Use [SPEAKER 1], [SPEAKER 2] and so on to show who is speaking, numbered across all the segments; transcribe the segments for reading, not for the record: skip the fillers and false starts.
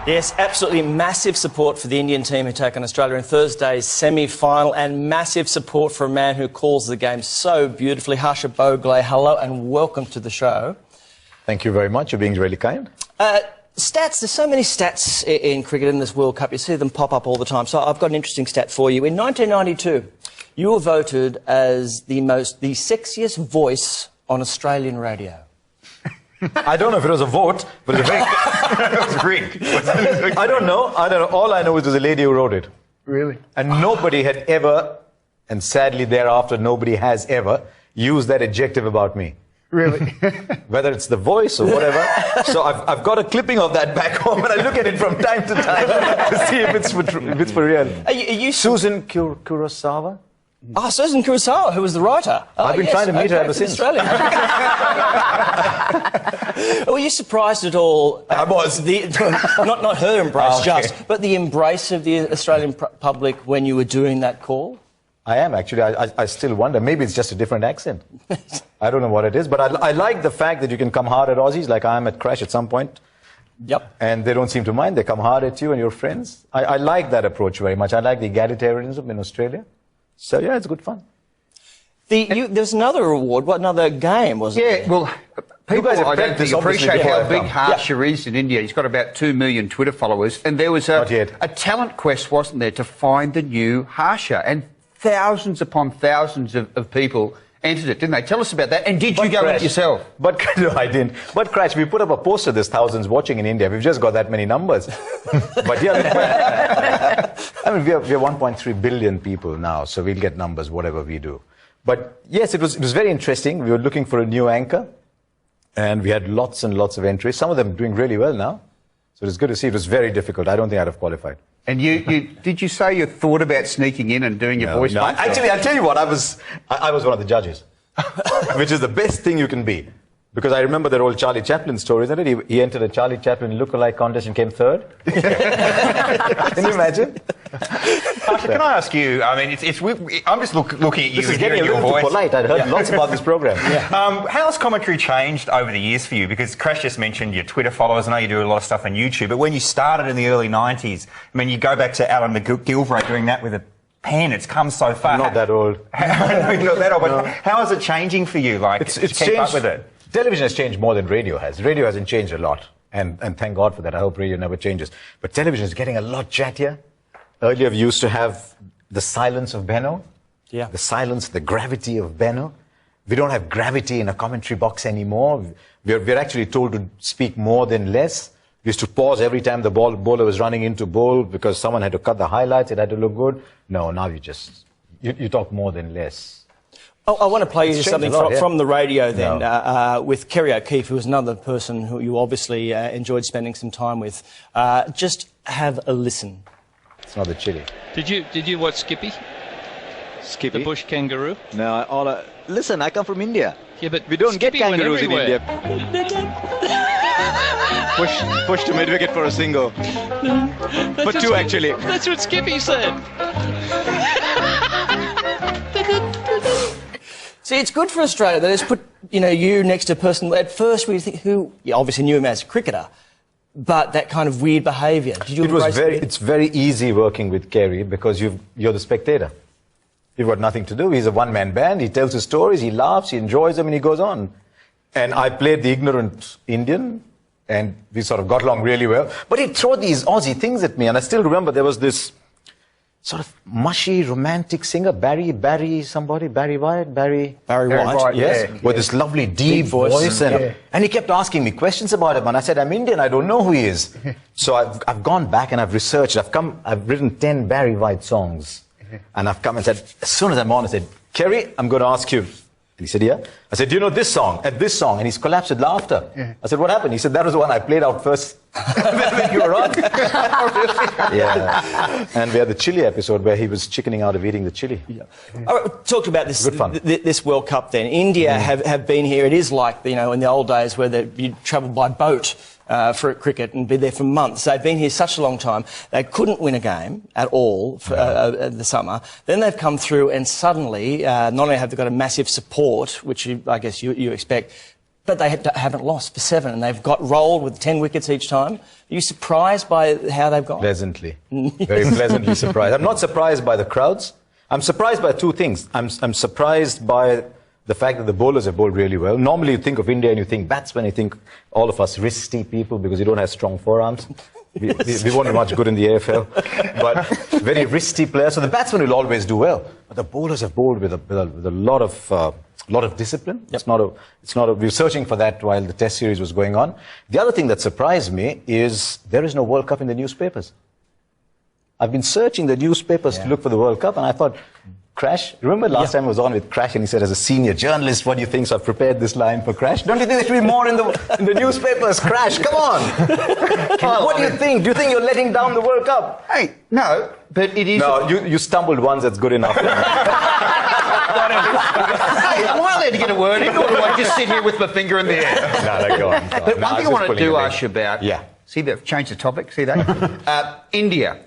[SPEAKER 1] Yes, absolutely massive support for the Indian team who take on Australia in Thursday's semi-final, and massive support for a man who calls the game so beautifully. Harsha Bhogle, hello and welcome to the show.
[SPEAKER 2] Thank you very much. You're being really kind.
[SPEAKER 1] Stats, there's so many stats in cricket in this World Cup. You see them pop up all the time. So I've got an interesting stat for you. In 1992, you were voted as the sexiest voice on Australian radio.
[SPEAKER 2] I don't know if it was a vote, but it was a rig. I don't know. All I know is there's a lady who wrote it.
[SPEAKER 3] Really?
[SPEAKER 2] And nobody had ever, and sadly thereafter nobody has ever, used that adjective about me.
[SPEAKER 3] Really?
[SPEAKER 2] Whether it's the voice or whatever. So I've got a clipping of that back home, and I look at it from time to time to see if it's for real.
[SPEAKER 1] Are you
[SPEAKER 2] Susan Kurosawa?
[SPEAKER 1] Ah, Susan Kurosawa, who was the writer.
[SPEAKER 2] I've been trying to meet her ever since.
[SPEAKER 1] Australia. Were you surprised at all?
[SPEAKER 2] I was.
[SPEAKER 1] Not her embrace,
[SPEAKER 2] okay.
[SPEAKER 1] but the embrace of the Australian public when you were doing that call?
[SPEAKER 2] I am, actually. I still wonder. Maybe it's just a different accent. I don't know what it is, but I like the fact that you can come hard at Aussies, like I am at Crash at some point.
[SPEAKER 1] Yep.
[SPEAKER 2] And they don't seem to mind. They come hard at you and your friends. I like that approach very much. I like the egalitarianism in Australia. So, yeah, it's good fun.
[SPEAKER 1] There's another award. What, another game, wasn't it?
[SPEAKER 3] Yeah, well, people, I don't think appreciate how big Harsha is in India. He's got about 2 million Twitter followers. And there was a talent quest, wasn't there, to find the new Harsha. And thousands upon thousands of people entered it, didn't they? Tell us about that. And did you go in it yourself?
[SPEAKER 2] But no, I didn't. But Crash, we put up a poster. There's thousands watching in India. We've just got that many numbers. But yeah, I mean, we are 1.3 billion people now, so we'll get numbers whatever we do. But yes, it was very interesting. We were looking for a new anchor, and we had lots and lots of entries. Some of them doing really well now. So it was good to see. It was very difficult. I don't think I'd have qualified.
[SPEAKER 3] And did you say you thought about sneaking in and doing your voice?
[SPEAKER 2] No, actually, I'll tell you what, I was one of the judges, which is the best thing you can be. Because I remember that old Charlie Chaplin story, isn't it? He entered a Charlie Chaplin lookalike contest and came third. Can you imagine?
[SPEAKER 4] Harsha, can I ask you, I mean, I'm just looking at you and hearing your voice.
[SPEAKER 2] Polite. I'd heard lots about this program.
[SPEAKER 4] Yeah. How's commentary changed over the years for you? Because Crash just mentioned your Twitter followers. I know you do a lot of stuff on YouTube, but when you started in the early 90s, I mean, you go back to Alan McGilvray doing that with a pen. It's come so far.
[SPEAKER 2] I'm not that old.
[SPEAKER 4] No, you're not that old, but how is it changing for you, like, to keep up with it?
[SPEAKER 2] Television has changed more than radio has. Radio hasn't changed a lot, and thank God for that. I hope radio never changes. But television is getting a lot chattier. Earlier, we used to have the silence of Benno.
[SPEAKER 1] Yeah.
[SPEAKER 2] The silence, the gravity of Benno. We don't have gravity in a commentary box anymore. We're actually told to speak more than less. We used to pause every time the bowler was running into bowl because someone had to cut the highlights. It had to look good. No, now you talk more than less.
[SPEAKER 1] Oh, I want to play you something from the radio then, with Kerry O'Keefe, who was another person who you obviously enjoyed spending some time with. Just have a listen.
[SPEAKER 2] It's not the chili.
[SPEAKER 5] Did you watch Skippy?
[SPEAKER 6] Skippy?
[SPEAKER 5] The bush kangaroo?
[SPEAKER 6] No, listen, I come from India.
[SPEAKER 5] Yeah, but
[SPEAKER 6] we don't
[SPEAKER 5] Skippy
[SPEAKER 6] get kangaroos in
[SPEAKER 5] everywhere.
[SPEAKER 6] India. push to mid-wicket for a single. But two, actually.
[SPEAKER 5] That's what Skippy said.
[SPEAKER 1] See, it's good for Australia that it's put, you next to a person. At first, we think you obviously knew him as a cricketer, but that kind of weird behaviour. Did you embrace it?
[SPEAKER 2] It's very easy working with Kerry because you're the spectator. You've got nothing to do. He's a one-man band. He tells his stories. He laughs. He enjoys them, and he goes on. And I played the ignorant Indian, and we sort of got along really well. But he'd throw these Aussie things at me, and I still remember there was this sort of mushy, romantic singer, Barry White, yes, with this lovely deep voice, and he kept asking me questions about him, and I said, I'm Indian, I don't know who he is. So I've gone back and I've researched, I've written 10 Barry White songs, and I've come and said, as soon as I'm on, I said, Kerry, I'm going to ask you. And he said, yeah. I said, do you know this song and this song? And he's collapsed with laughter. I said, what happened? He said, that was the one I played out first when you were on. Yeah. And we had the chili episode where he was chickening out of eating the chili.
[SPEAKER 1] Yeah. All right, talk about this World Cup then. India have been here. It is like, in the old days where you travelled by boat for cricket and be there for months. They've been here such a long time. They couldn't win a game at all for the summer. Then they've come through and suddenly, not only have they got a massive support, which I guess you expect, But they haven't lost for 7, and they've got rolled with 10 wickets each time. Are you surprised by how they've gone?
[SPEAKER 2] Pleasantly. Very pleasantly surprised. I'm not surprised by the crowds. I'm surprised by 2 things. I'm surprised by the fact that the bowlers have bowled really well. Normally you think of India and you think batsmen, you think all of us wristy people because you don't have strong forearms. We won't be much good in the AFL, but very wristy players. So the batsmen will always do well. But the bowlers have bowled with a lot of discipline. Yep. It's not a, we were searching for that while the Test series was going on. The other thing that surprised me is there is no World Cup in the newspapers. I've been searching the newspapers to look for the World Cup, and I thought, Crash, remember last time I was on with Crash and he said, as a senior journalist, what do you think? So I've prepared this line for Crash. Don't you think there should be more in the newspapers? Crash, come on. What do you think? Do you think you're letting down the World Cup?
[SPEAKER 3] Hey, no, but it is...
[SPEAKER 2] No, you stumbled once, that's good enough.
[SPEAKER 3] Hey, am I allowed to get a word in, or do I just sit here with my finger in the air?
[SPEAKER 2] No, go on.
[SPEAKER 3] But one thing I want to do, Ash, about...
[SPEAKER 2] Yeah.
[SPEAKER 3] See, they've changed the topic, see that? India.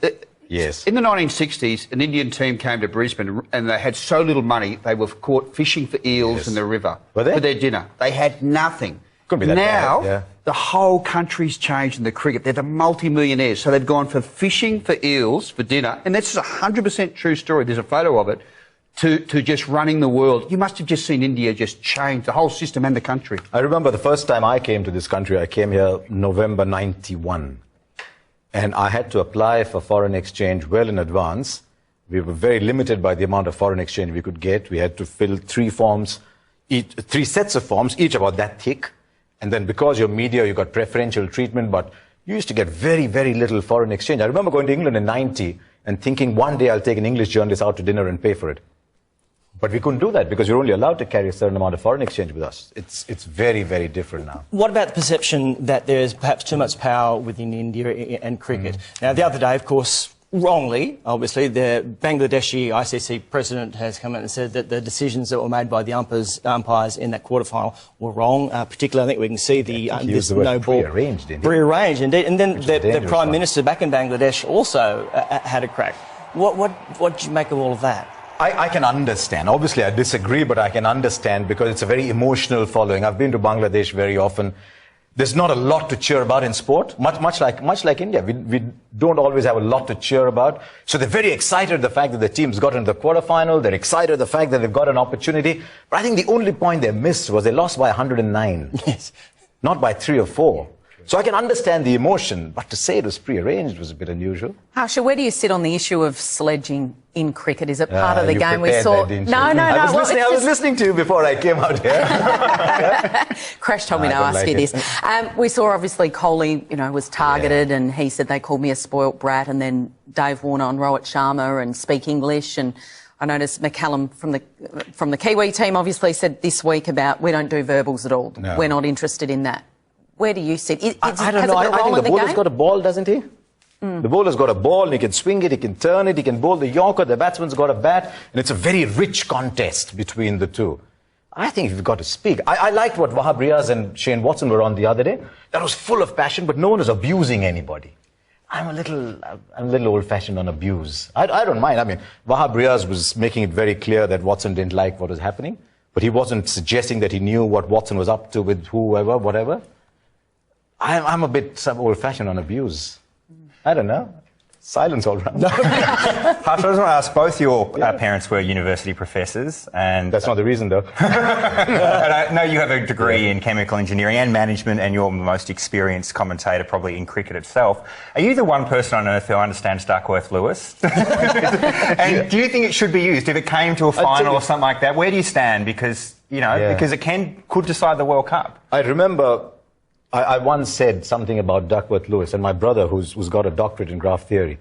[SPEAKER 2] Yes.
[SPEAKER 3] In the 1960s, an Indian team came to Brisbane and they had so little money, they were caught fishing for eels in the river
[SPEAKER 2] for
[SPEAKER 3] their dinner. They had nothing.
[SPEAKER 2] Couldn't be that
[SPEAKER 3] now,
[SPEAKER 2] bad. Yeah.
[SPEAKER 3] the whole country's changed in the cricket. They're the multi-millionaires. So they've gone from fishing for eels for dinner, and this is a 100% true story, there's a photo of it, to just running the world. You must have just seen India just change the whole system and the country.
[SPEAKER 2] I remember the first time I came to this country, I came here November 91. And I had to apply for foreign exchange well in advance. We were very limited by the amount of foreign exchange we could get. We had to fill 3 sets of forms, each about that thick. And then because you're media, you got preferential treatment, but you used to get very, very little foreign exchange. I remember going to England in 90 and thinking one day I'll take an English journalist out to dinner and pay for it. But we couldn't do that because you're only allowed to carry a certain amount of foreign exchange with us. It's very, very different now.
[SPEAKER 1] What about the perception that there's perhaps too much power within India and cricket? Now, the other day, of course, wrongly, obviously, the Bangladeshi ICC president has come out and said that the decisions that were made by the umpires in that quarter-final were wrong. Particularly, I think we can see this no ball...
[SPEAKER 2] Prearranged, indeed.
[SPEAKER 1] Prearranged, indeed. And then the Prime Minister back in Bangladesh also had a crack. What did you make of all of that?
[SPEAKER 2] I can understand. Obviously, I disagree, but I can understand because it's a very emotional following. I've been to Bangladesh very often. There's not a lot to cheer about in sport, much like India. We don't always have a lot to cheer about. So they're very excited the fact that the team's got into the quarterfinal. They're excited the fact that they've got an opportunity. But I think the only point they missed was they lost by 109.
[SPEAKER 1] Yes.
[SPEAKER 2] Not by 3 or 4. So I can understand the emotion, but to say it was prearranged was a bit unusual.
[SPEAKER 7] Harsha, where do you sit on the issue of sledging in cricket? Is it part of the game we saw?
[SPEAKER 2] That,
[SPEAKER 7] no.
[SPEAKER 2] I was listening to you before I came out here.
[SPEAKER 7] Crash told me to ask you this. We saw obviously Kohli, was targeted, and he said they called me a spoilt brat, and then Dave Warner and Rohit Sharma and Speak English, and I noticed McCallum from the Kiwi team obviously said this week about we don't do verbals at all. No. We're not interested in that. Where do you sit?
[SPEAKER 2] I don't know. I think the bowler's got a ball, doesn't he? The bowler's got a ball, and he can swing it, he can turn it, he can bowl the Yorker, the batsman's got a bat, and it's a very rich contest between the two. I think you've got to speak. I liked what Wahab Riaz and Shane Watson were on the other day. That was full of passion, but no one was abusing anybody. I'm a little old-fashioned on abuse. I don't mind. I mean, Wahab Riaz was making it very clear that Watson didn't like what was happening, but he wasn't suggesting that he knew what Watson was up to with whoever, whatever. I'm a bit old-fashioned on abuse. I don't know. Silence all round.
[SPEAKER 4] Harsha, I just want to ask, both your parents were university professors, and...
[SPEAKER 2] That's not the reason, though.
[SPEAKER 4] And I know you have a degree in chemical engineering and management, and you're the most experienced commentator probably in cricket itself. Are you the one person on earth who understands Duckworth-Lewis? And do you think it should be used if it came to a final or something like that? Where do you stand? Because, because it could decide the World Cup.
[SPEAKER 2] I remember... I once said something about Duckworth-Lewis, and my brother, who's got a doctorate in graph theory,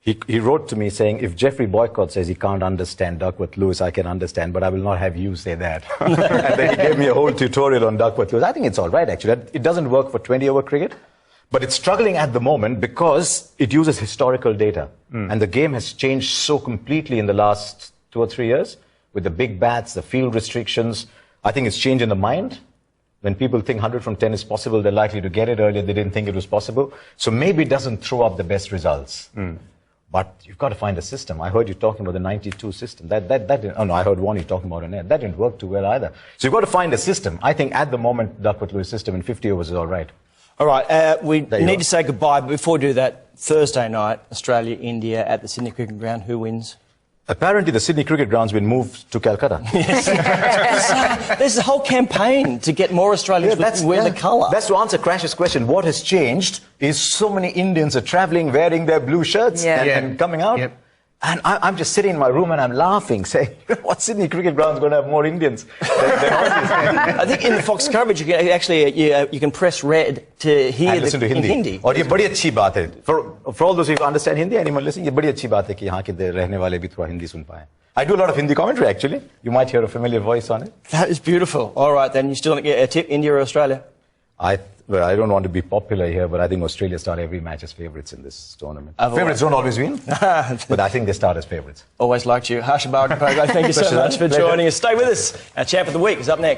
[SPEAKER 2] he wrote to me saying, if Geoffrey Boycott says he can't understand Duckworth-Lewis, I can understand, but I will not have you say that. And then he gave me a whole tutorial on Duckworth-Lewis. I think it's all right, actually. It doesn't work for 20-over cricket, but it's struggling at the moment because it uses historical data. And the game has changed so completely in the last 2 or 3 years, with the big bats, the field restrictions. I think it's changed in the mind. When people think 100 from 10 is possible, they're likely to get it. Earlier, they didn't think it was possible. So maybe it doesn't throw up the best results. But you've got to find a system. I heard you talking about the 92 system. That didn't, oh no, I heard one you talking about on air. That didn't work too well either. So you've got to find a system. I think at the moment, Duckworth Lewis system in 50 overs is all right.
[SPEAKER 1] All right, we need to say goodbye, but before we do that, Thursday night, Australia-India at the Sydney Cricket Ground. Who wins?
[SPEAKER 2] Apparently, the Sydney Cricket Ground's been moved to Calcutta.
[SPEAKER 1] Yes. There's a whole campaign to get more Australians wearing the colour.
[SPEAKER 2] That's to answer Crash's question. What has changed is so many Indians are travelling, wearing their blue shirts and coming out. Yep. And I'm just sitting in my room and I'm laughing, saying, what Sydney Cricket Ground's going to have more Indians than Aussies?
[SPEAKER 1] I think in the Fox coverage, you can actually you can press red to hear
[SPEAKER 2] listen to Hindi.
[SPEAKER 1] In Hindi.
[SPEAKER 2] और ये बड़ी अच्छी बात है. For all those who understand Hindi, anyone listening, ये बड़ी अच्छी बात है कि यहाँ के रहने वाले भी थोड़ा हिंदी सुन पाएं. I do a lot of Hindi commentary, actually. You might hear a familiar voice on it.
[SPEAKER 1] That is beautiful. All right, then. You still don't get a tip, India or Australia?
[SPEAKER 2] I don't want to be popular here, but I think Australia start every match as favourites in this tournament. Favourites don't always win, but I think they start as favourites.
[SPEAKER 1] Always liked you. Harsha Bhogle, thank you so much for joining us. Stay with us. Our champ of the week is up next.